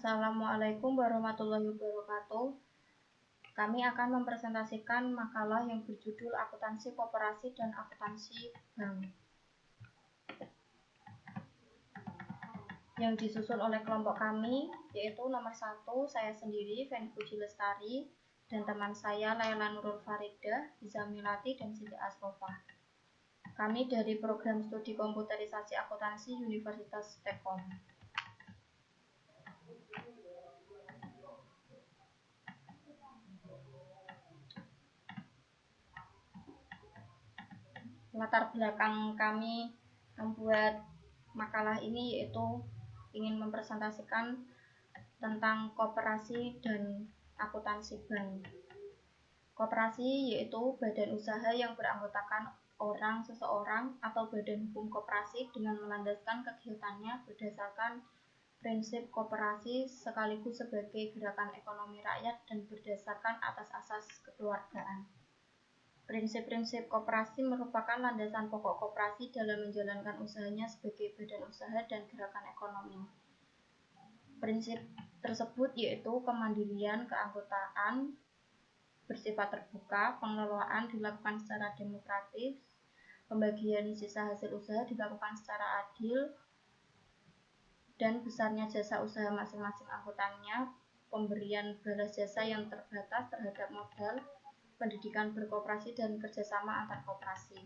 Assalamualaikum warahmatullahi wabarakatuh. Kami akan mempresentasikan makalah yang berjudul Akuntansi Koperasi dan Akuntansi Bank, yang disusun oleh kelompok kami, yaitu nomor 1 saya sendiri, Feni Puji Lestari, dan teman saya Laila Nurul Faridah, Izamilati, dan Siti Astofa. Kami dari Program Studi Komputerisasi Akuntansi Universitas Tekom. Latar belakang kami membuat makalah ini yaitu ingin mempresentasikan tentang koperasi dan akuntansi bank. Koperasi yaitu badan usaha yang beranggotakan orang, seseorang, atau badan hukum koperasi dengan melandaskan kegiatannya berdasarkan prinsip koperasi sekaligus sebagai gerakan ekonomi rakyat dan berdasarkan atas asas kekeluargaan. Prinsip-prinsip koperasi merupakan landasan pokok koperasi dalam menjalankan usahanya sebagai badan usaha dan gerakan ekonomi. Prinsip tersebut yaitu kemandirian keanggotaan bersifat terbuka, pengelolaan dilakukan secara demokratis, pembagian sisa hasil usaha dilakukan secara adil, dan besarnya jasa usaha masing-masing anggotanya, pemberian balas jasa yang terbatas terhadap modal, pendidikan berkoperasi dan kerjasama antar koperasi.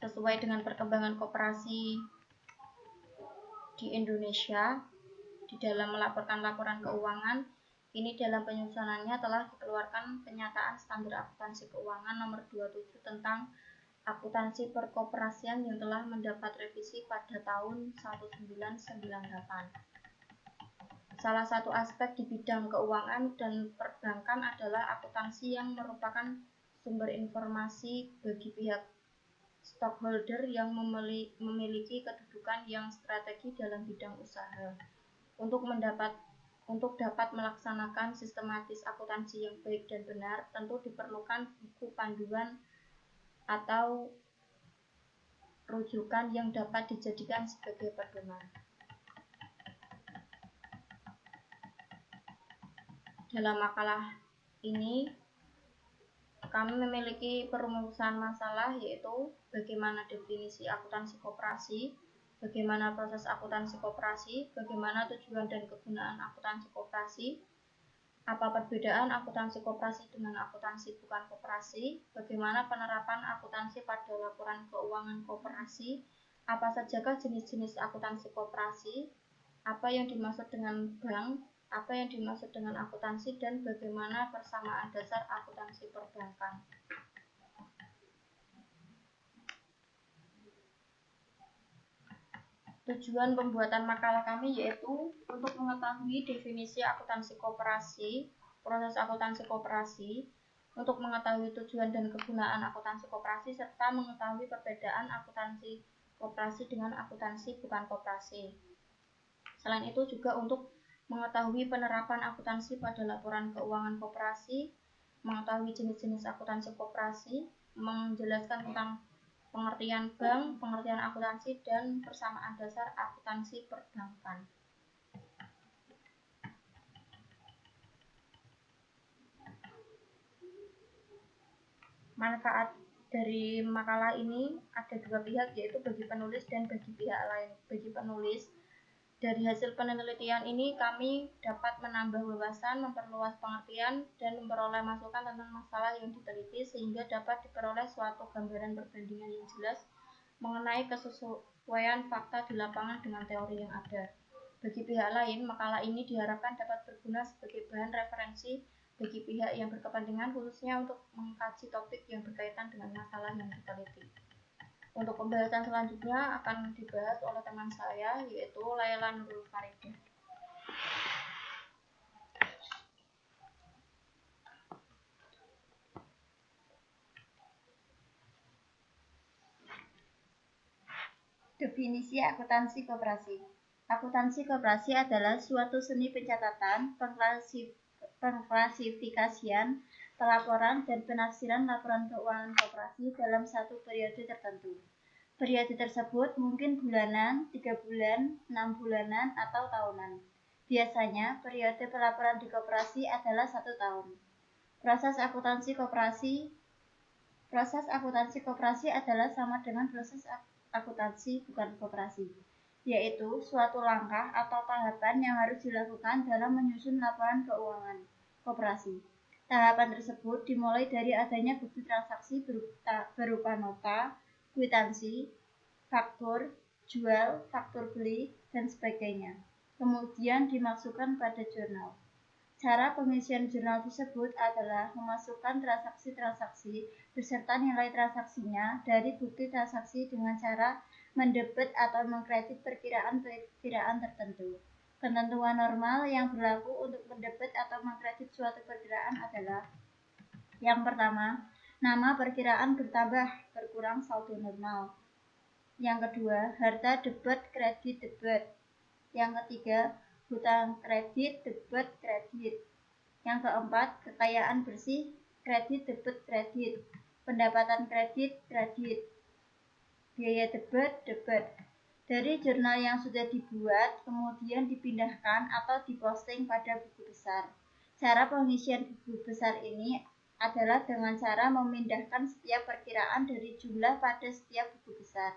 Sesuai dengan perkembangan koperasi di Indonesia, di dalam melaporkan laporan keuangan, ini dalam penyusunannya telah dikeluarkan Penyataan Standar Akuntansi Keuangan Nomor 27 tentang akuntansi perkoperasian yang telah mendapat revisi pada tahun 1998. Salah satu aspek di bidang keuangan dan perbankan adalah akuntansi yang merupakan sumber informasi bagi pihak stakeholder yang memiliki kedudukan yang strategi dalam bidang usaha. Untuk dapat melaksanakan sistematis akuntansi yang baik dan benar, tentu diperlukan buku panduan atau rujukan yang dapat dijadikan sebagai pedoman. Dalam makalah ini, kami memiliki perumusan masalah yaitu bagaimana definisi akuntansi koperasi, bagaimana proses akuntansi koperasi, bagaimana tujuan dan kegunaan akuntansi koperasi, apa perbedaan akuntansi koperasi dengan akuntansi bukan koperasi, bagaimana penerapan akuntansi pada laporan keuangan koperasi, apa sajakah jenis-jenis akuntansi koperasi, apa yang dimaksud dengan bank, apa yang dimaksud dengan akuntansi, dan bagaimana persamaan dasar akuntansi perbankan. Tujuan pembuatan makalah kami yaitu untuk mengetahui definisi akuntansi koperasi, proses akuntansi koperasi, untuk mengetahui tujuan dan kegunaan akuntansi koperasi, serta mengetahui perbedaan akuntansi koperasi dengan akuntansi bukan koperasi. Selain itu juga untuk mengetahui penerapan akuntansi pada laporan keuangan koperasi, mengetahui jenis-jenis akuntansi koperasi, menjelaskan tentang pengertian bank, pengertian akuntansi, dan persamaan dasar akuntansi perbankan. Manfaat dari makalah ini ada dua pihak, yaitu bagi penulis dan bagi pihak lain. Bagi penulis, dari hasil penelitian ini kami dapat menambah wawasan, memperluas pengertian, dan memperoleh masukan tentang masalah yang diteliti sehingga dapat diperoleh suatu gambaran perbandingan yang jelas mengenai kesesuaian fakta di lapangan dengan teori yang ada. Bagi pihak lain, makalah ini diharapkan dapat berguna sebagai bahan referensi bagi pihak yang berkepentingan, khususnya untuk mengkaji topik yang berkaitan dengan masalah yang diteliti. Untuk pembahasan selanjutnya akan dibahas oleh teman saya, yaitu Laila Nurul Faridah. Definisi akuntansi koperasi. Akuntansi koperasi adalah suatu seni pencatatan, pengklasifikasian, pelaporan, dan penafsiran laporan keuangan koperasi dalam satu periode tertentu. Periode tersebut mungkin bulanan, 3 bulan, 6 bulanan, atau tahunan. Biasanya, periode pelaporan di koperasi adalah 1 tahun. Proses akuntansi koperasi adalah sama dengan proses akuntansi bukan koperasi, yaitu suatu langkah atau tahapan yang harus dilakukan dalam menyusun laporan keuangan koperasi. Tahapan tersebut dimulai dari adanya bukti transaksi berupa nota, kwitansi, faktur, jual, faktur beli, dan sebagainya. Kemudian dimasukkan pada jurnal. Cara pengisian jurnal tersebut adalah memasukkan transaksi-transaksi beserta nilai transaksinya dari bukti transaksi dengan cara mendebet atau mengkredit perkiraan tertentu. Ketentuan normal yang berlaku untuk mendebet atau mengkredit suatu perkiraan adalah: yang pertama, nama perkiraan bertambah berkurang saldo normal. Yang kedua, harta debet kredit debet. Yang ketiga, hutang kredit debet kredit. Yang keempat, kekayaan bersih kredit debet kredit. Pendapatan kredit kredit. Biaya debet debet. Dari jurnal yang sudah dibuat, kemudian dipindahkan atau diposting pada buku besar. Cara pengisian buku besar ini adalah dengan cara memindahkan setiap perkiraan dari jumlah pada setiap buku besar.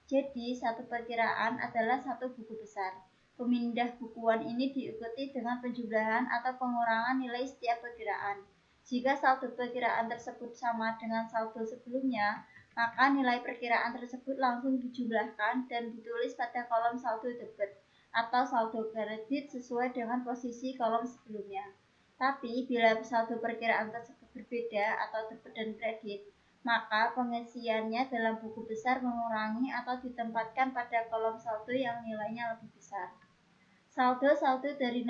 Jadi, satu perkiraan adalah satu buku besar. Pemindah bukuan ini diikuti dengan penjumlahan atau pengurangan nilai setiap perkiraan. Jika saldo perkiraan tersebut sama dengan saldo sebelumnya, maka nilai perkiraan tersebut langsung dijumlahkan dan ditulis pada kolom saldo debit atau saldo kredit sesuai dengan posisi kolom sebelumnya. Tapi, bila saldo perkiraan tersebut berbeda atau debit dan kredit, maka pengisiannya dalam buku besar mengurangi atau ditempatkan pada kolom saldo yang nilainya lebih besar. Saldo-saldo dari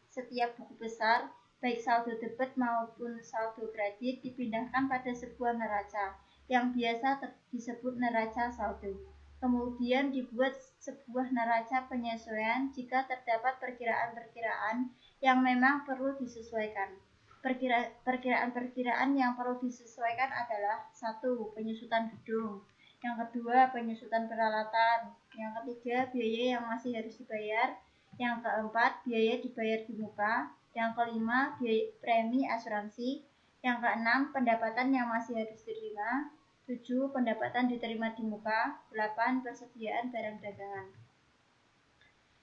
setiap buku besar, baik saldo debit maupun saldo kredit, dipindahkan pada sebuah neraca yang biasa disebut neraca saldo. Kemudian dibuat sebuah neraca penyesuaian jika terdapat perkiraan-perkiraan yang memang perlu disesuaikan. Perkiraan-perkiraan yang perlu disesuaikan adalah: 1. Penyusutan gedung. Yang kedua, penyusutan peralatan. Yang ketiga, biaya yang masih harus dibayar. Yang keempat, biaya dibayar di muka. Yang kelima, biaya premi asuransi. Yang keenam, pendapatan yang masih harus diterima. 7. Pendapatan diterima di muka. 8. Persediaan barang dagangan.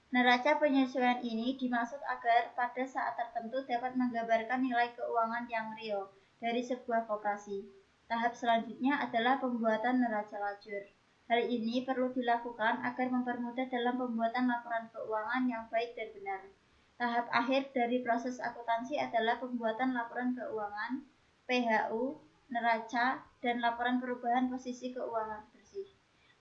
Neraca penyesuaian ini dimaksud agar pada saat tertentu dapat menggambarkan nilai keuangan yang real dari sebuah koperasi. Tahap selanjutnya adalah pembuatan neraca lajur. Hal ini perlu dilakukan agar mempermudah dalam pembuatan laporan keuangan yang baik dan benar. Tahap akhir dari proses akuntansi adalah pembuatan laporan keuangan, PHU, neraca, dan laporan perubahan posisi keuangan bersih.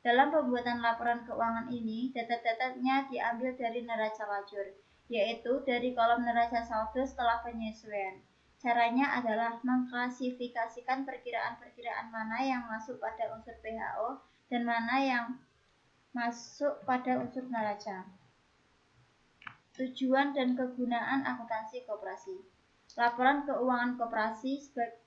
Dalam pembuatan laporan keuangan ini, data-datanya diambil dari neraca lajur, yaitu dari kolom neraca saldo setelah penyesuaian. Caranya adalah mengklasifikasikan perkiraan-perkiraan mana yang masuk pada unsur PHO dan mana yang masuk pada unsur neraca. Tujuan dan kegunaan akuntansi koperasi. Laporan keuangan koperasi sebagai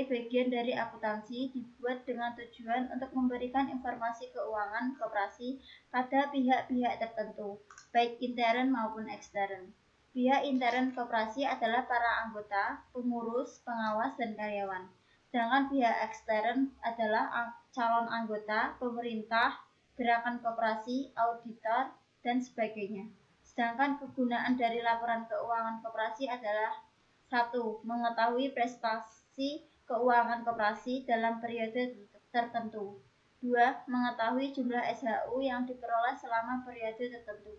bagian dari akuntansi dibuat dengan tujuan untuk memberikan informasi keuangan koperasi pada pihak-pihak tertentu, baik intern maupun ekstern. Pihak intern koperasi adalah para anggota, pengurus, pengawas, dan karyawan. Sedangkan pihak ekstern adalah calon anggota, pemerintah, gerakan koperasi, auditor, dan sebagainya. Sedangkan kegunaan dari laporan keuangan koperasi adalah: 1. Mengetahui prestasi keuangan koperasi dalam periode tertentu. 2. Mengetahui jumlah SHU yang diperoleh selama periode tertentu.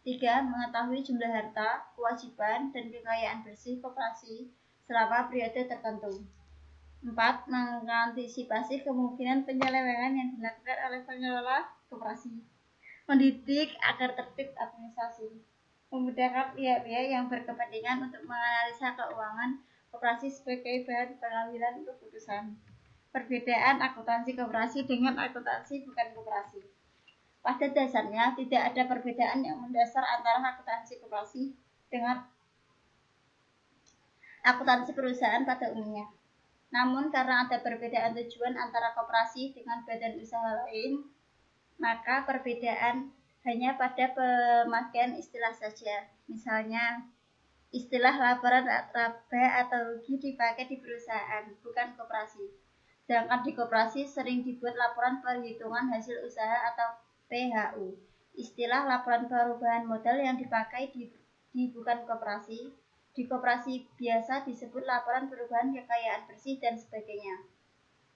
3. Mengetahui jumlah harta, kewajiban, dan kekayaan bersih koperasi selama periode tertentu. 4. Mengantisipasi kemungkinan penyelewengan yang dilakukan oleh pengelola koperasi. Mendidik agar tertib administrasi. Memudahkan pihak-pihak yang berkepentingan untuk menganalisa keuangan koperasi sebagai bahan pengambilan keputusan. Perbedaan akuntansi koperasi dengan akuntansi bukan koperasi. Pada dasarnya, tidak ada perbedaan yang mendasar antara akuntansi koperasi dengan akuntansi perusahaan pada umumnya. Namun karena ada perbedaan tujuan antara koperasi dengan badan usaha lain, maka perbedaan hanya pada pemakaian istilah saja. Misalnya, istilah laporan laba atau rugi dipakai di perusahaan, bukan koperasi. Sedangkan di koperasi sering dibuat laporan perhitungan hasil usaha atau PHU. Istilah laporan perubahan modal yang dipakai di bukan koperasi. Di koperasi biasa disebut laporan perubahan kekayaan bersih dan sebagainya.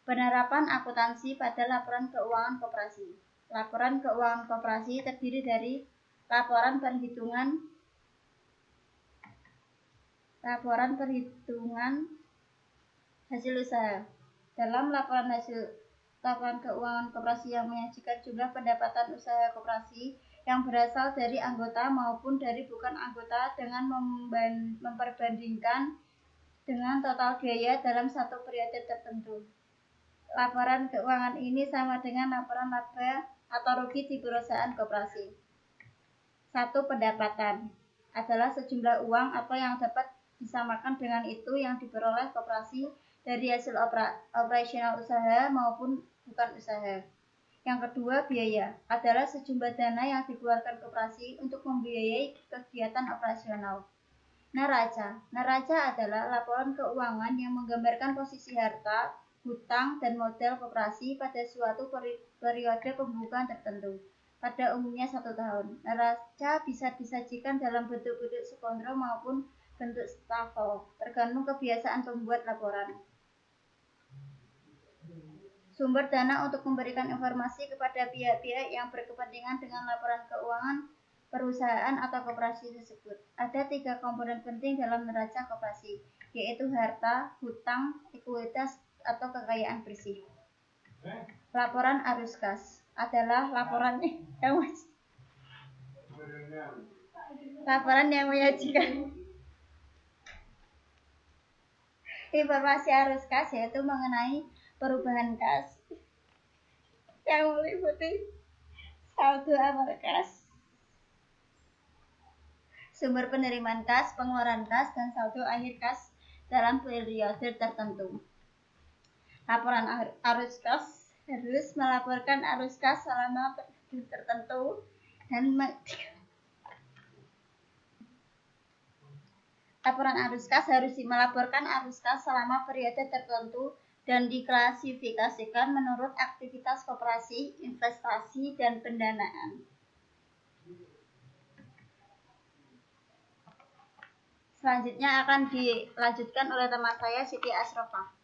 Penerapan akuntansi pada laporan keuangan koperasi. Laporan keuangan koperasi terdiri dari laporan perhitungan hasil usaha. Dalam laporan keuangan koperasi yang menyajikan jumlah pendapatan usaha koperasi yang berasal dari anggota maupun dari bukan anggota dengan memperbandingkan dengan total biaya dalam satu periode tertentu. Laporan keuangan ini sama dengan laporan laba atau rugi di perusahaan koperasi. 1. Pendapatan adalah sejumlah uang atau yang dapat disamakan dengan itu yang diperoleh koperasi dari hasil operasional usaha maupun bukan usaha. Yang kedua, biaya adalah sejumlah dana yang dikeluarkan koperasi untuk membiayai kegiatan operasional. Neraca adalah laporan keuangan yang menggambarkan posisi harta, hutang, dan modal koperasi pada suatu periode pembukuan tertentu, pada umumnya 1 tahun. Neraca bisa disajikan dalam bentuk-bentuk sekondro maupun bentuk stafel, tergantung kebiasaan pembuat laporan. Sumber dana untuk memberikan informasi kepada pihak-pihak yang berkepentingan dengan laporan keuangan perusahaan atau koperasi tersebut. Ada 3 komponen penting dalam neraca koperasi, yaitu harta, hutang, ekuitas, atau kekayaan bersih. Laporan arus kas adalah laporan yang menyajikan informasi arus kas, yaitu mengenai perubahan kas yang meliputi saldo amal kas, sumber penerimaan kas, pengeluaran kas, dan saldo akhir kas dalam periode tertentu. Laporan arus kas harus melaporkan arus kas selama periode tertentu dan diklasifikasikan menurut aktivitas koperasi, investasi, dan pendanaan. Selanjutnya akan dilanjutkan oleh teman saya, Siti Asrofa.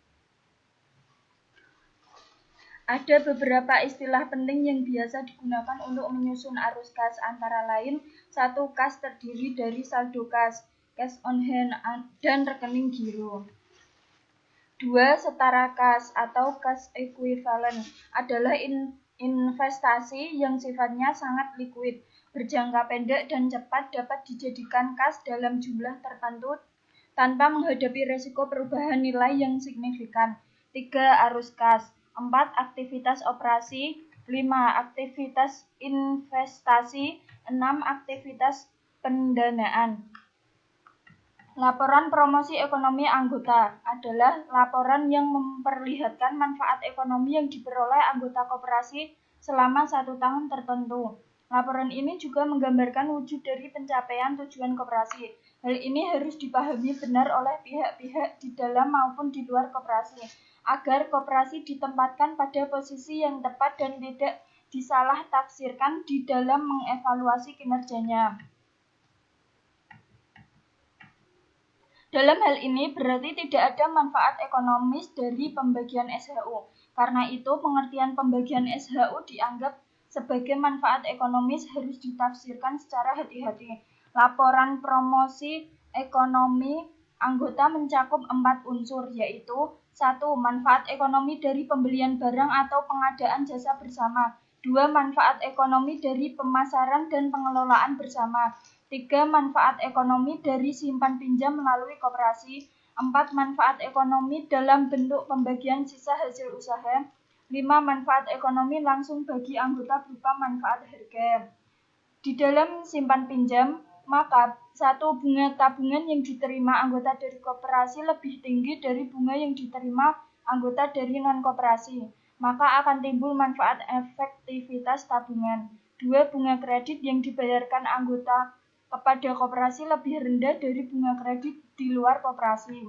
Ada beberapa istilah penting yang biasa digunakan untuk menyusun arus kas, antara lain 1. Kas terdiri dari saldo kas, cash on hand, dan rekening giro. 2. Setara kas atau cash equivalent adalah investasi yang sifatnya sangat likuid, berjangka pendek dan cepat, dapat dijadikan kas dalam jumlah tertentu tanpa menghadapi risiko perubahan nilai yang signifikan. 3. Arus kas. 4. Aktivitas operasi. 5. Aktivitas investasi. 6. Aktivitas pendanaan. Laporan promosi ekonomi anggota adalah laporan yang memperlihatkan manfaat ekonomi yang diperoleh anggota koperasi selama 1 tahun tertentu. Laporan ini juga menggambarkan wujud dari pencapaian tujuan koperasi. Hal ini harus dipahami benar oleh pihak-pihak di dalam maupun di luar koperasi, agar koperasi ditempatkan pada posisi yang tepat dan tidak disalah tafsirkan di dalam mengevaluasi kinerjanya. Dalam hal ini berarti tidak ada manfaat ekonomis dari pembagian SHU. Karena itu pengertian pembagian SHU dianggap sebagai manfaat ekonomis harus ditafsirkan secara hati-hati. Laporan promosi ekonomi anggota mencakup 4 unsur, yaitu 1. Manfaat ekonomi dari pembelian barang atau pengadaan jasa bersama. 2. Manfaat ekonomi dari pemasaran dan pengelolaan bersama. 3. Manfaat ekonomi dari simpan pinjam melalui koperasi. 4. Manfaat ekonomi dalam bentuk pembagian sisa hasil usaha. 5. Manfaat ekonomi langsung bagi anggota berupa manfaat harga. Di dalam simpan pinjam, maka satu bunga tabungan yang diterima anggota dari koperasi lebih tinggi dari bunga yang diterima anggota dari non-koperasi, maka akan timbul manfaat efektivitas tabungan. 2. Bunga kredit yang dibayarkan anggota kepada koperasi lebih rendah dari bunga kredit di luar koperasi.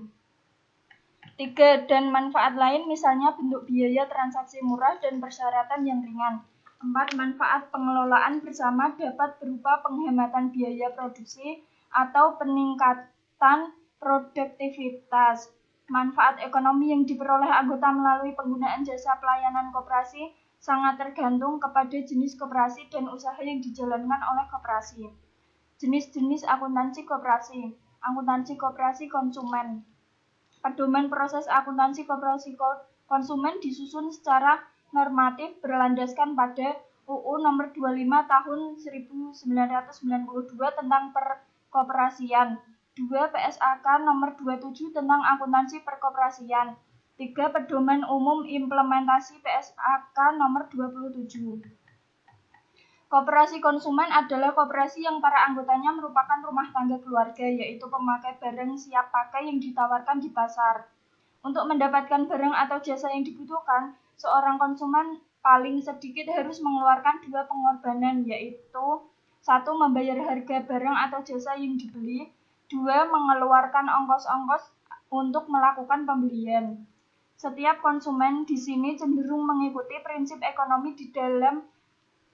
3. Dan manfaat lain misalnya bentuk biaya transaksi murah dan persyaratan yang ringan. 4. Manfaat pengelolaan bersama dapat berupa penghematan biaya produksi atau peningkatan produktivitas. Manfaat ekonomi yang diperoleh anggota melalui penggunaan jasa pelayanan koperasi sangat tergantung kepada jenis koperasi dan usaha yang dijalankan oleh koperasi. Jenis-jenis akuntansi koperasi. Akuntansi koperasi konsumen. Pedoman proses akuntansi koperasi konsumen disusun secara normatif berlandaskan pada UU Nomor 25 Tahun 1992 tentang Perkoperasian, 2. PSAK Nomor 27 tentang Akuntansi Perkoperasian, 3. Pedoman Umum Implementasi PSAK Nomor 27. Koperasi konsumen adalah koperasi yang para anggotanya merupakan rumah tangga keluarga, yaitu pemakai barang siap pakai yang ditawarkan di pasar. Untuk mendapatkan barang atau jasa yang dibutuhkan, seorang konsumen paling sedikit harus mengeluarkan 2 pengorbanan, yaitu 1. Membayar harga barang atau jasa yang dibeli, 2. Mengeluarkan ongkos-ongkos untuk melakukan pembelian. Setiap konsumen di sini cenderung mengikuti prinsip ekonomi di dalam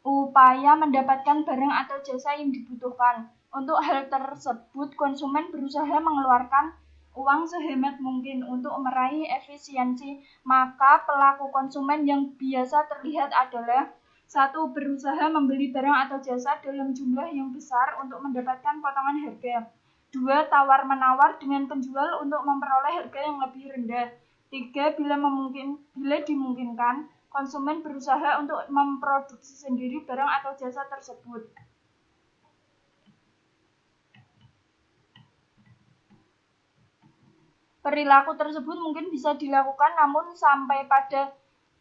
upaya mendapatkan barang atau jasa yang dibutuhkan. Untuk hal tersebut, konsumen berusaha mengeluarkan uang sehemat mungkin untuk meraih efisiensi, maka pelaku konsumen yang biasa terlihat adalah 1. Berusaha membeli barang atau jasa dalam jumlah yang besar untuk mendapatkan potongan harga, 2. Tawar-menawar dengan penjual untuk memperoleh harga yang lebih rendah, 3. Bila dimungkinkan, konsumen berusaha untuk memproduksi sendiri barang atau jasa tersebut. Perilaku tersebut mungkin bisa dilakukan namun sampai pada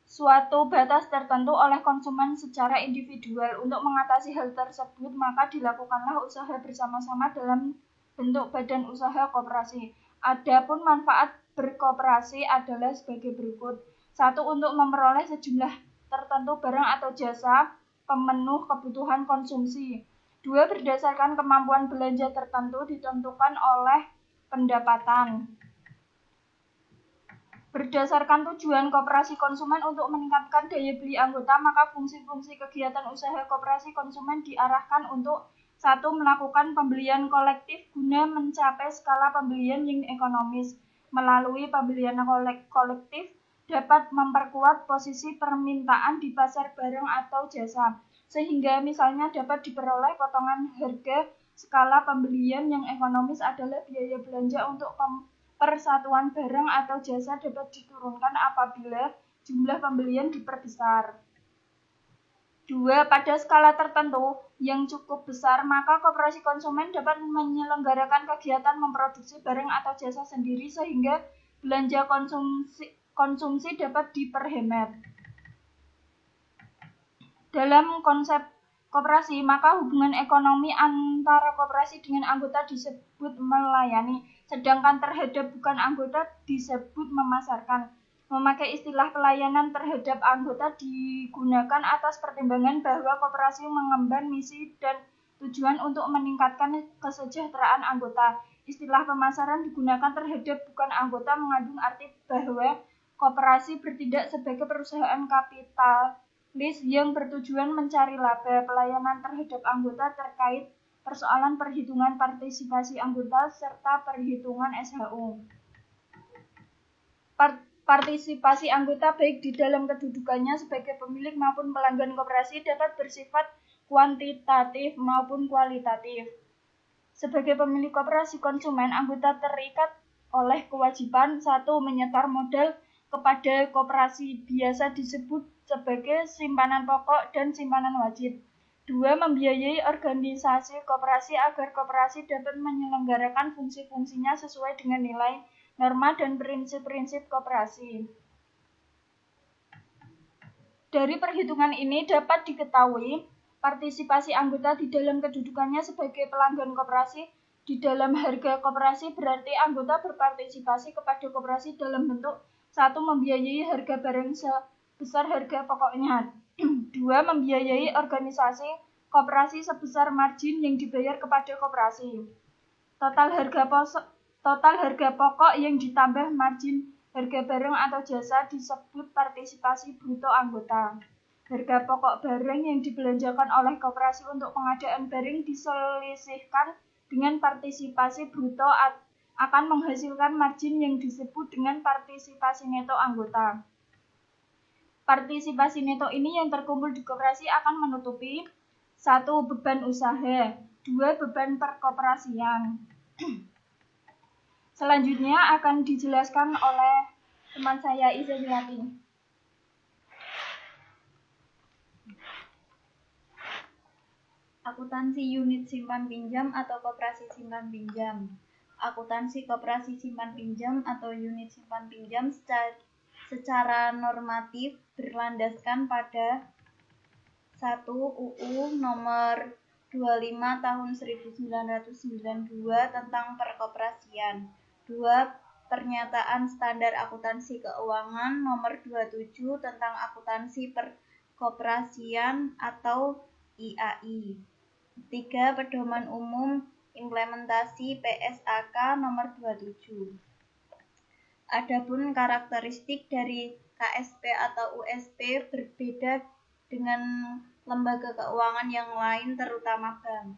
suatu batas tertentu oleh konsumen secara individual. Untuk mengatasi hal tersebut, maka dilakukanlah usaha bersama-sama dalam bentuk badan usaha koperasi. Adapun manfaat berkoperasi adalah sebagai berikut. 1. Untuk memperoleh sejumlah tertentu barang atau jasa pemenuh kebutuhan konsumsi. 2. Berdasarkan kemampuan belanja tertentu ditentukan oleh pendapatan. Berdasarkan tujuan koperasi konsumen untuk meningkatkan daya beli anggota, maka fungsi-fungsi kegiatan usaha koperasi konsumen diarahkan untuk 1. Melakukan pembelian kolektif guna mencapai skala pembelian yang ekonomis. Melalui pembelian kolektif dapat memperkuat posisi permintaan di pasar barang atau jasa, sehingga misalnya dapat diperoleh potongan harga. Skala pembelian yang ekonomis adalah biaya belanja untuk persatuan barang atau jasa dapat diturunkan apabila jumlah pembelian diperbesar. 2. Pada skala tertentu yang cukup besar, maka koperasi konsumen dapat menyelenggarakan kegiatan memproduksi barang atau jasa sendiri sehingga belanja konsumsi dapat diperhemat. Dalam konsep koperasi, maka hubungan ekonomi antara koperasi dengan anggota disebut melayani, sedangkan terhadap bukan anggota disebut memasarkan. Memakai istilah pelayanan terhadap anggota digunakan atas pertimbangan bahwa koperasi mengemban misi dan tujuan untuk meningkatkan kesejahteraan anggota. Istilah pemasaran digunakan terhadap bukan anggota mengandung arti bahwa koperasi bertindak sebagai perusahaan kapitalis yang bertujuan mencari laba. Pelayanan terhadap anggota terkait persoalan perhitungan partisipasi anggota serta perhitungan SHU. Partisipasi anggota baik di dalam kedudukannya sebagai pemilik maupun pelanggan koperasi dapat bersifat kuantitatif maupun kualitatif. Sebagai pemilik koperasi konsumen, anggota terikat oleh kewajiban 1. Menyetor modal kepada koperasi, biasa disebut sebagai simpanan pokok dan simpanan wajib. 2. Membiayai organisasi koperasi agar koperasi dapat menyelenggarakan fungsi-fungsinya sesuai dengan nilai, norma, dan prinsip-prinsip koperasi. Dari perhitungan ini dapat diketahui Partisipasi anggota di dalam kedudukannya sebagai pelanggan koperasi. Di dalam harga koperasi berarti anggota berpartisipasi kepada koperasi dalam bentuk 1. Membiayai harga barang sebesar harga pokoknya. 2. Membiayai organisasi koperasi sebesar margin yang dibayar kepada koperasi. Total harga pokok yang ditambah margin harga barang atau jasa disebut partisipasi bruto anggota. Harga pokok barang yang dibelanjakan oleh koperasi untuk pengadaan barang diselisihkan dengan partisipasi bruto akan menghasilkan margin yang disebut dengan partisipasi neto anggota. Partisipasi neto ini yang terkumpul di koperasi akan menutupi 1. Beban usaha, 2. Beban perkoperasian. Selanjutnya akan dijelaskan oleh teman saya Izaniati. Akuntansi unit simpan pinjam atau koperasi simpan pinjam. Akuntansi koperasi simpan pinjam atau unit simpan pinjam secara normatif berlandaskan pada 1. UU nomor 25 tahun 1992 tentang perkoperasian. 2. Pernyataan Standar Akuntansi Keuangan nomor 27 tentang akuntansi perkoperasian atau IAI. 3. Pedoman Umum Implementasi PSAK nomor 27. Adapun karakteristik dari KSP atau USP berbeda dengan lembaga keuangan yang lain terutama bank.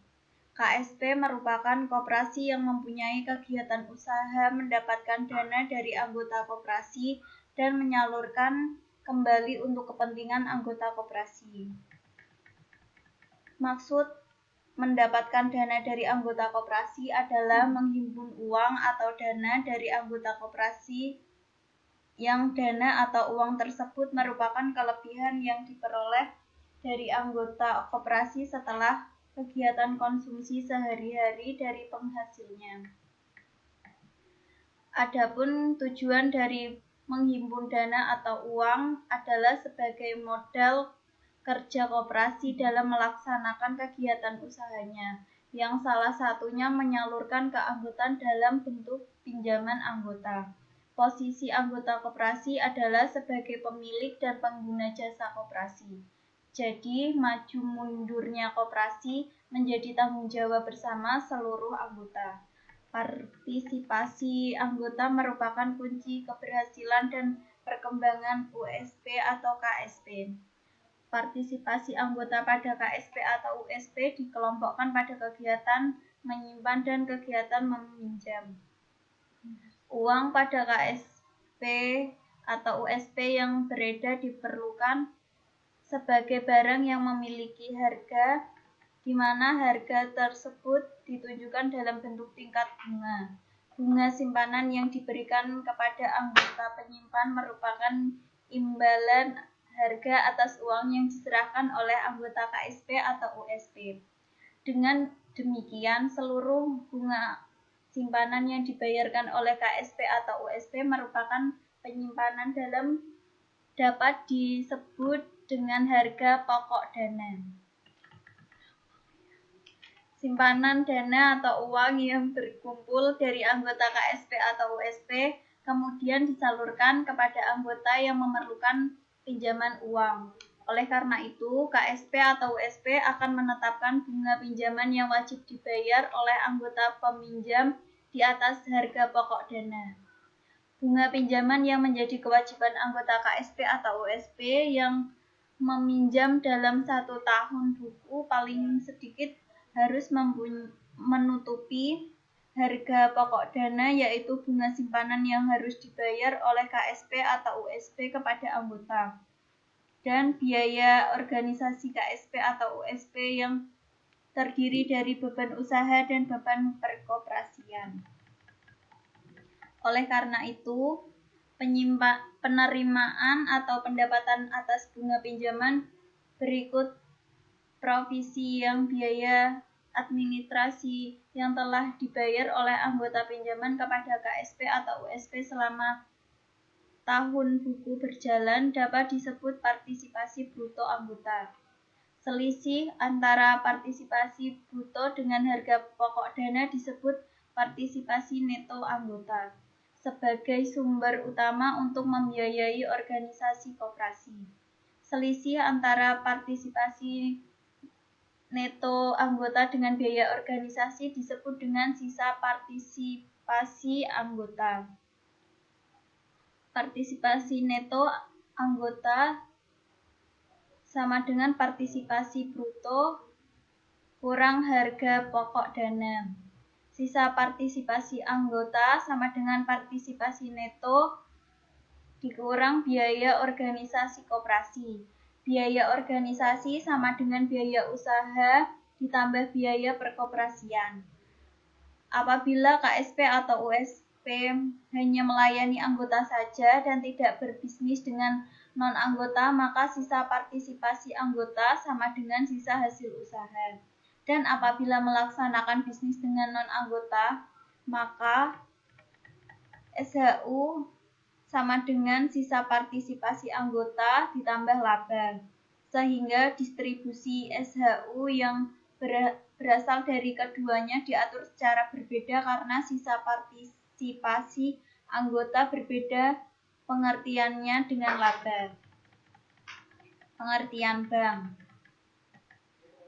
KSP merupakan koperasi yang mempunyai kegiatan usaha mendapatkan dana dari anggota koperasi dan menyalurkan kembali untuk kepentingan anggota koperasi. Maksud mendapatkan dana dari anggota koperasi adalah menghimpun uang atau dana dari anggota koperasi yang dana atau uang tersebut merupakan kelebihan yang diperoleh dari anggota koperasi setelah kegiatan konsumsi sehari-hari dari penghasilnya. Adapun tujuan dari menghimpun dana atau uang adalah sebagai modal kerja koperasi dalam melaksanakan kegiatan usahanya, yang salah satunya menyalurkan keanggotaan dalam bentuk pinjaman anggota. Posisi anggota koperasi adalah sebagai pemilik dan pengguna jasa koperasi. Jadi, maju mundurnya koperasi menjadi tanggung jawab bersama seluruh anggota. Partisipasi anggota merupakan kunci keberhasilan dan perkembangan USP atau KSP. Partisipasi anggota pada KSP atau USP dikelompokkan pada kegiatan menyimpan dan kegiatan meminjam. Uang pada KSP atau USP yang beredar diperlukan sebagai barang yang memiliki harga, di mana harga tersebut ditunjukkan dalam bentuk tingkat bunga. Bunga simpanan yang diberikan kepada anggota penyimpan merupakan imbalan harga atas uang yang diserahkan oleh anggota KSP atau USP. Dengan demikian, seluruh bunga simpanan yang dibayarkan oleh KSP atau USP merupakan penyimpanan dapat disebut dengan harga pokok dana. Simpanan dana atau uang yang berkumpul dari anggota KSP atau USP kemudian disalurkan kepada anggota yang memerlukan pinjaman uang. Oleh karena itu, KSP atau USP akan menetapkan bunga pinjaman yang wajib dibayar oleh anggota peminjam di atas harga pokok dana. Bunga pinjaman yang menjadi kewajiban anggota KSP atau USP yang meminjam dalam 1 tahun buku paling sedikit harus menutupi harga pokok dana, yaitu bunga simpanan yang harus dibayar oleh KSP atau USP kepada anggota, dan biaya organisasi KSP atau USP yang terdiri dari beban usaha dan beban perkoperasian. Oleh karena itu, penerimaan atau pendapatan atas bunga pinjaman berikut provisi yang biaya administrasi yang telah dibayar oleh anggota pinjaman kepada KSP atau USP selama tahun buku berjalan dapat disebut partisipasi bruto anggota. Selisih antara partisipasi bruto dengan harga pokok dana disebut partisipasi neto anggota sebagai sumber utama untuk membiayai organisasi koperasi. Selisih antara partisipasi neto anggota dengan biaya organisasi disebut dengan sisa partisipasi anggota. Partisipasi neto anggota sama dengan partisipasi bruto kurang harga pokok dana. Sisa partisipasi anggota sama dengan partisipasi neto dikurang biaya organisasi koperasi. Biaya organisasi sama dengan biaya usaha ditambah biaya perkoperasian. Apabila KSP atau USP hanya melayani anggota saja dan tidak berbisnis dengan non-anggota, maka sisa partisipasi anggota sama dengan sisa hasil usaha. Dan apabila melaksanakan bisnis dengan non-anggota, maka SHU sama dengan sisa partisipasi anggota ditambah laba. Sehingga distribusi SHU yang berasal dari keduanya diatur secara berbeda karena sisa partisipasi anggota berbeda pengertiannya dengan laba. Pengertian bank.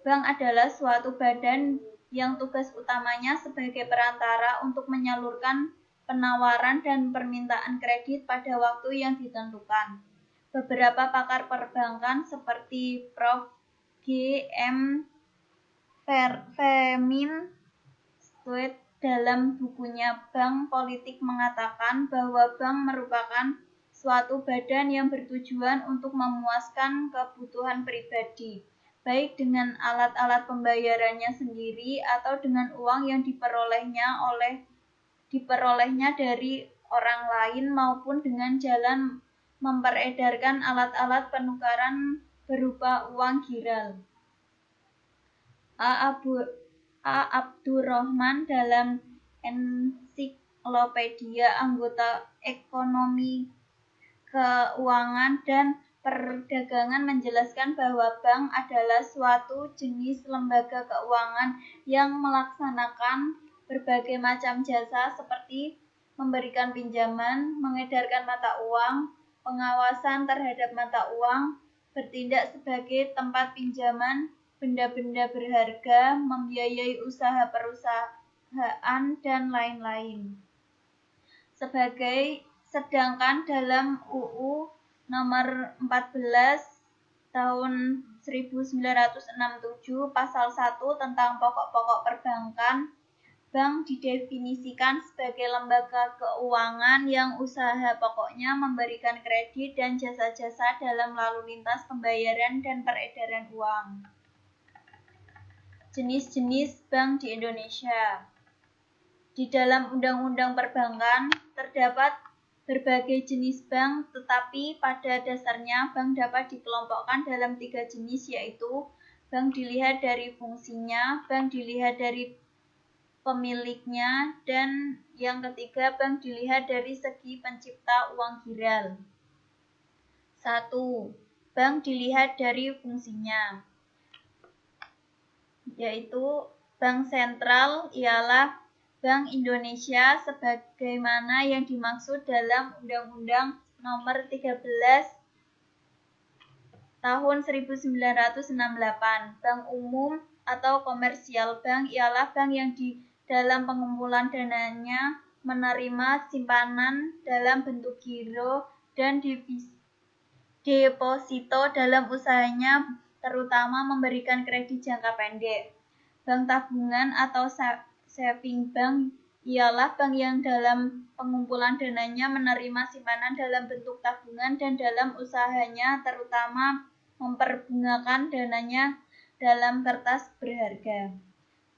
Bank adalah suatu badan yang tugas utamanya sebagai perantara untuk menyalurkan penawaran dan permintaan kredit pada waktu yang ditentukan. Beberapa pakar perbankan seperti Prof. G. M. Femin Stuart dalam bukunya Bank Politik mengatakan bahwa bank merupakan suatu badan yang bertujuan untuk memuaskan kebutuhan pribadi, baik dengan alat-alat pembayarannya sendiri atau dengan uang yang diperolehnya dari orang lain maupun dengan jalan memperedarkan alat-alat penukaran berupa uang giral. A. Abdurrahman dalam ensiklopedia anggota ekonomi keuangan dan perdagangan menjelaskan bahwa bank adalah suatu jenis lembaga keuangan yang melaksanakan berbagai macam jasa seperti memberikan pinjaman, mengedarkan mata uang, pengawasan terhadap mata uang, bertindak sebagai tempat pinjaman benda-benda berharga, membiayai usaha perusahaan, dan lain-lain. Sedangkan dalam UU nomor 14 tahun 1967 pasal 1 tentang pokok-pokok perbankan, bank didefinisikan sebagai lembaga keuangan yang usaha pokoknya memberikan kredit dan jasa-jasa dalam lalu lintas pembayaran dan peredaran uang. Jenis-jenis bank di Indonesia. Di dalam Undang-Undang Perbankan terdapat berbagai jenis bank, tetapi pada dasarnya bank dapat dikelompokkan dalam 3 jenis, yaitu bank dilihat dari fungsinya, bank dilihat dari pemiliknya, dan yang ketiga bank dilihat dari segi pencipta uang giral. 1. Bank dilihat dari fungsinya, yaitu bank sentral ialah Bank Indonesia sebagaimana yang dimaksud dalam Undang-Undang Nomor 13 Tahun 1968. Bank umum atau komersial bank ialah bank yang di dalam pengumpulan dananya menerima simpanan dalam bentuk giro dan deposito dalam usahanya, terutama memberikan kredit jangka pendek. Bank tabungan atau saving bank ialah bank yang dalam pengumpulan dananya menerima simpanan dalam bentuk tabungan dan dalam usahanya terutama memperbungakan dananya dalam kertas berharga.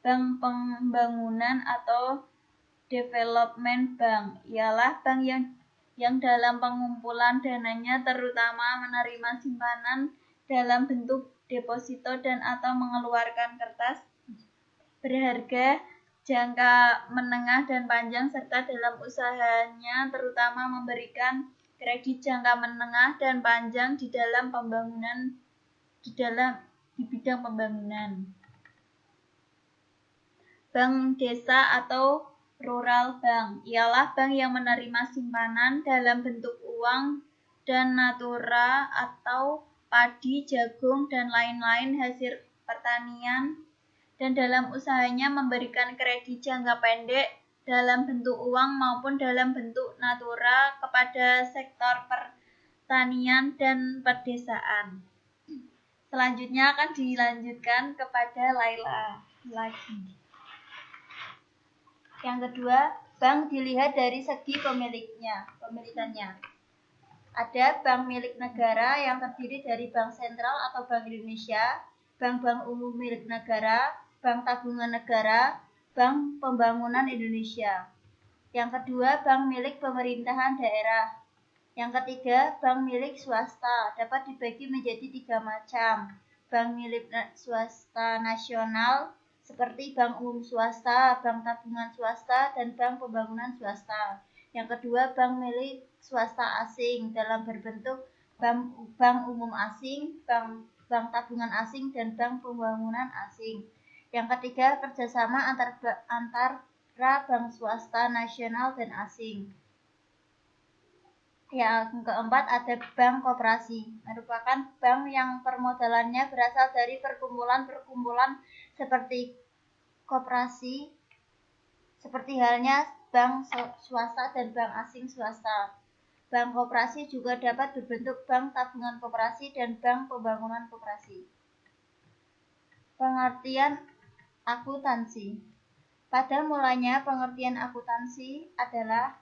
Bank pembangunan atau development bank ialah bank yang dalam pengumpulan dananya terutama menerima simpanan dalam bentuk deposito dan atau mengeluarkan kertas berharga jangka menengah dan panjang serta dalam usahanya terutama memberikan kredit jangka menengah dan panjang di dalam di bidang pembangunan. Bank desa atau rural bank ialah bank yang menerima simpanan dalam bentuk uang dan natura atau padi, jagung, dan lain-lain hasil pertanian, dan dalam usahanya memberikan kredit jangka pendek dalam bentuk uang maupun dalam bentuk natura kepada sektor pertanian dan pedesaan. Selanjutnya akan dilanjutkan kepada Laila lagi. Yang kedua, bank dilihat dari segi pemilikannya. Ada bank milik negara yang terdiri dari Bank Sentral atau Bank Indonesia, bank-bank umum milik negara, bank tabungan negara, bank pembangunan Indonesia. Yang kedua, bank milik pemerintahan daerah. Yang ketiga, bank milik swasta dapat dibagi menjadi 3 macam. Bank milik swasta nasional, seperti bank umum swasta, bank tabungan swasta, dan bank pembangunan swasta. Yang kedua, bank milik swasta asing dalam berbentuk bank umum asing, bank tabungan asing, dan bank pembangunan asing. Yang ketiga, kerjasama antara bank swasta nasional dan asing. Yang keempat, ada bank koperasi, merupakan bank yang permodalannya berasal dari perkumpulan-perkumpulan seperti koperasi, seperti halnya bank swasta dan bank asing swasta. Bank koperasi juga dapat berbentuk bank tabungan koperasi dan bank pembangunan koperasi. Pengertian akuntansi. Pada mulanya pengertian akuntansi adalah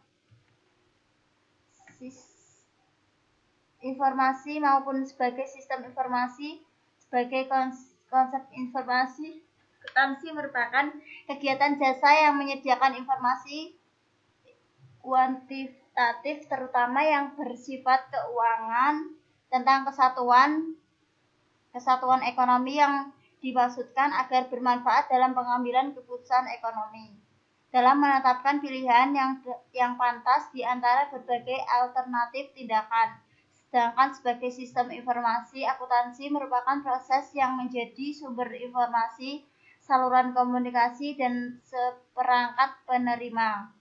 informasi maupun sebagai sistem informasi. Sebagai konsep informasi, akuntansi merupakan kegiatan jasa yang menyediakan informasi kuantitatif terutama yang bersifat keuangan tentang kesatuan ekonomi yang dimaksudkan agar bermanfaat dalam pengambilan keputusan ekonomi, dalam menetapkan pilihan yang pantas di antara berbagai alternatif tindakan. Sedangkan sebagai sistem informasi, akuntansi merupakan proses yang menjadi sumber informasi, saluran komunikasi, dan seperangkat penerima.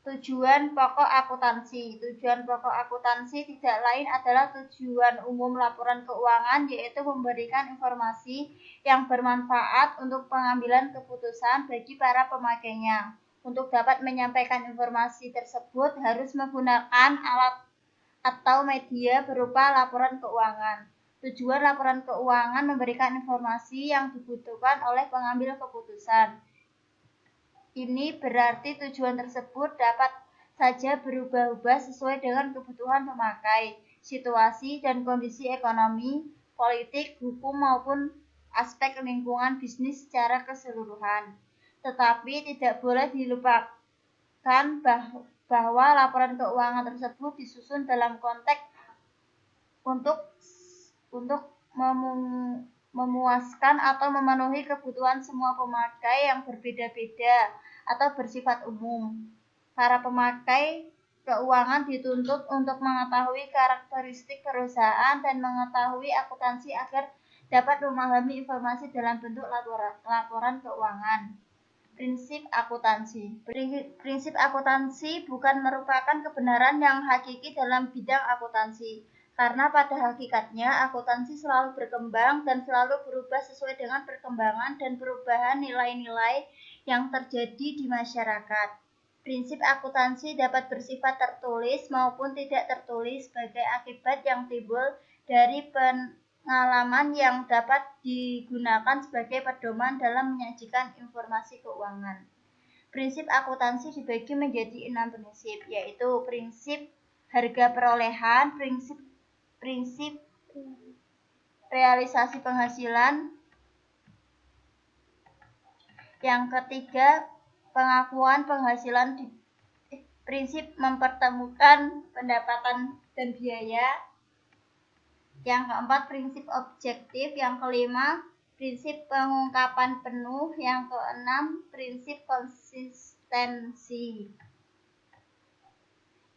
Tujuan pokok akuntansi. Tujuan pokok akuntansi tidak lain adalah tujuan umum laporan keuangan, yaitu memberikan informasi yang bermanfaat untuk pengambilan keputusan bagi para pemakainya. Untuk dapat menyampaikan informasi tersebut harus menggunakan alat atau media berupa laporan keuangan. Tujuan laporan keuangan memberikan informasi yang dibutuhkan oleh pengambil keputusan. Ini berarti tujuan tersebut dapat saja berubah-ubah sesuai dengan kebutuhan pemakai, situasi dan kondisi ekonomi, politik, hukum maupun aspek lingkungan bisnis secara keseluruhan. Tetapi tidak boleh dilupakan bahwa laporan keuangan tersebut disusun dalam konteks untuk memuaskan atau memenuhi kebutuhan semua pemakai yang berbeda-beda atau bersifat umum. Para pemakai keuangan dituntut untuk mengetahui karakteristik perusahaan dan mengetahui akuntansi agar dapat memahami informasi dalam bentuk laporan keuangan. Prinsip akuntansi. Prinsip akuntansi bukan merupakan kebenaran yang hakiki dalam bidang akuntansi, karena pada hakikatnya akuntansi selalu berkembang dan selalu berubah sesuai dengan perkembangan dan perubahan nilai-nilai yang terjadi di masyarakat. Prinsip akuntansi dapat bersifat tertulis maupun tidak tertulis sebagai akibat yang timbul dari pengalaman yang dapat digunakan sebagai pedoman dalam menyajikan informasi keuangan. Prinsip akuntansi dibagi menjadi 6 prinsip, yaitu prinsip harga perolehan, prinsip realisasi penghasilan. Yang ketiga, pengakuan penghasilan, prinsip mempertemukan pendapatan dan biaya. Yang keempat, prinsip objektif. Yang kelima, prinsip pengungkapan penuh. Yang keenam, prinsip konsistensi.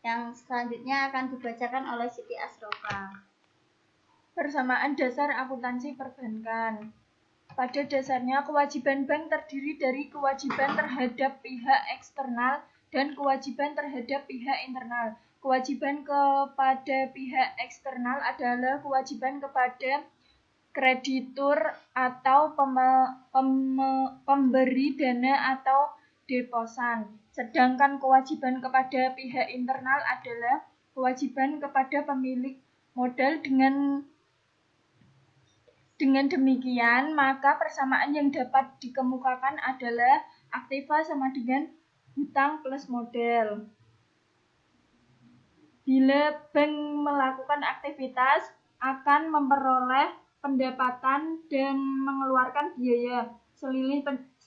Yang selanjutnya akan dibacakan oleh Siti Asrofa. Persamaan dasar akuntansi perbankan. Pada dasarnya, kewajiban bank terdiri dari kewajiban terhadap pihak eksternal dan kewajiban terhadap pihak internal. Kewajiban kepada pihak eksternal adalah kewajiban kepada kreditur atau pemberi dana atau deposan. Sedangkan kewajiban kepada pihak internal adalah kewajiban kepada pemilik modal. Dengan demikian, maka persamaan yang dapat dikemukakan adalah aktiva sama dengan hutang plus modal. Bila bank melakukan aktivitas, akan memperoleh pendapatan dan mengeluarkan biaya.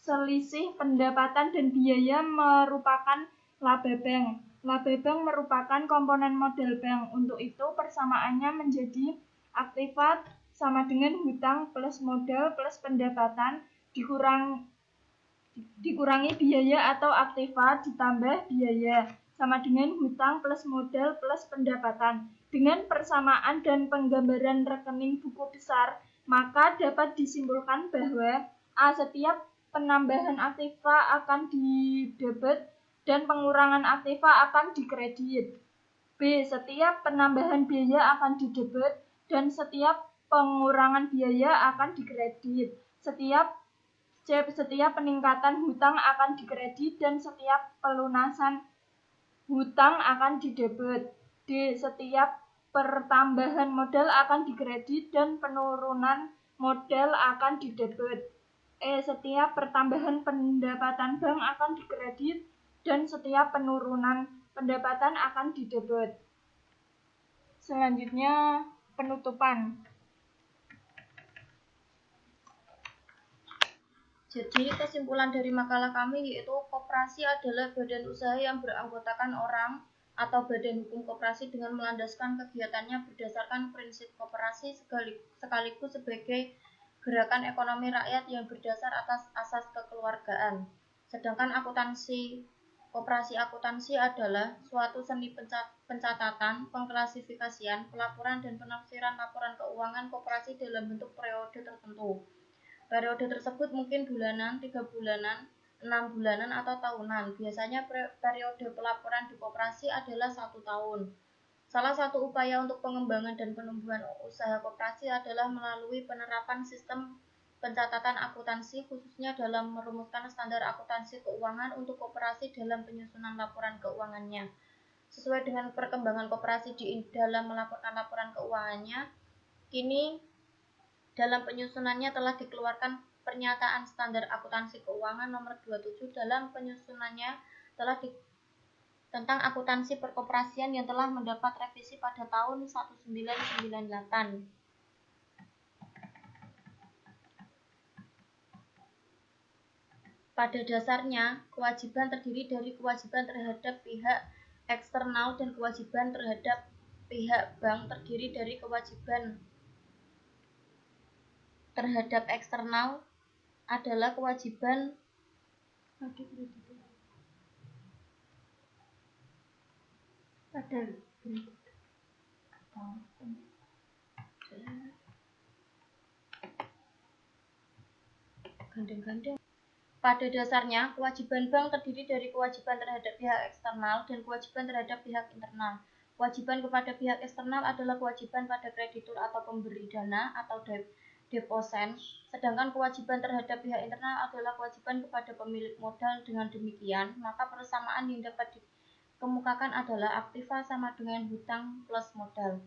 Selisih pendapatan dan biaya merupakan laba bank. Laba bank merupakan komponen modal bank. Untuk itu, persamaannya menjadi aktiva sama dengan hutang plus modal plus pendapatan dikurangi biaya atau aktiva ditambah biaya sama dengan hutang plus modal plus pendapatan. Dengan persamaan dan penggambaran rekening buku besar, maka dapat disimpulkan bahwa A. Setiap penambahan aktiva akan didebit dan pengurangan aktiva akan dikredit. B. Setiap penambahan biaya akan didebit dan setiap pengurangan biaya akan dikredit. Setiap peningkatan hutang akan dikredit dan setiap pelunasan hutang akan didebit. D. Setiap pertambahan modal akan dikredit dan penurunan modal akan didebit. E. Setiap pertambahan pendapatan bank akan dikredit dan setiap penurunan pendapatan akan didebit. Selanjutnya, penutupan. Jadi kesimpulan dari makalah kami yaitu koperasi adalah badan usaha yang beranggotakan orang atau badan hukum koperasi dengan melandaskan kegiatannya berdasarkan prinsip koperasi sekaligus sebagai gerakan ekonomi rakyat yang berdasar atas asas kekeluargaan. Sedangkan koperasi akuntansi adalah suatu seni pencatatan, pengklasifikasian, pelaporan dan penafsiran laporan keuangan koperasi dalam bentuk periode tertentu. Periode tersebut mungkin bulanan, 3 bulanan, 6 bulanan, atau tahunan. Biasanya periode pelaporan di koperasi adalah 1 tahun. Salah satu upaya untuk pengembangan dan penumbuhan usaha koperasi adalah melalui penerapan sistem pencatatan akuntansi, khususnya dalam merumuskan standar akuntansi keuangan untuk koperasi dalam penyusunan laporan keuangannya. Sesuai dengan perkembangan koperasi dalam melaporkan laporan keuangannya, kini dalam penyusunannya telah dikeluarkan Pernyataan Standar Akuntansi Keuangan Nomor 27 dalam penyusunannya tentang akuntansi perkoperasian yang telah mendapat revisi pada tahun 1998. Pada dasarnya, kewajiban terdiri dari kewajiban terhadap pihak eksternal dan kewajiban terhadap pihak bank terdiri dari kewajiban terhadap eksternal adalah kewajiban Pada dasarnya, kewajiban bank terdiri dari kewajiban terhadap pihak eksternal dan kewajiban terhadap pihak internal. Kewajiban kepada pihak eksternal adalah kewajiban pada kreditur atau pemberi dana atau deposan, sedangkan kewajiban terhadap pihak internal adalah kewajiban kepada pemilik modal. Dengan demikian, maka persamaan yang dapat dikemukakan adalah aktiva sama dengan hutang plus modal.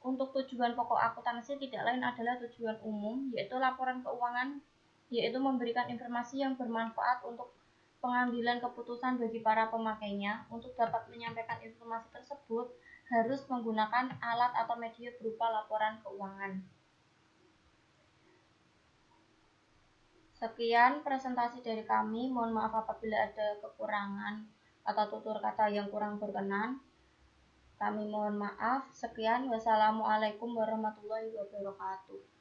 Untuk tujuan pokok akuntansi tidak lain adalah tujuan umum, yaitu laporan keuangan, yaitu memberikan informasi yang bermanfaat untuk pengambilan keputusan bagi para pemakainya. Untuk dapat menyampaikan informasi tersebut, harus menggunakan alat atau media berupa laporan keuangan. Sekian presentasi dari kami. Mohon maaf apabila ada kekurangan atau tutur kata yang kurang berkenan. Kami mohon maaf. Sekian. Wassalamualaikum warahmatullahi wabarakatuh.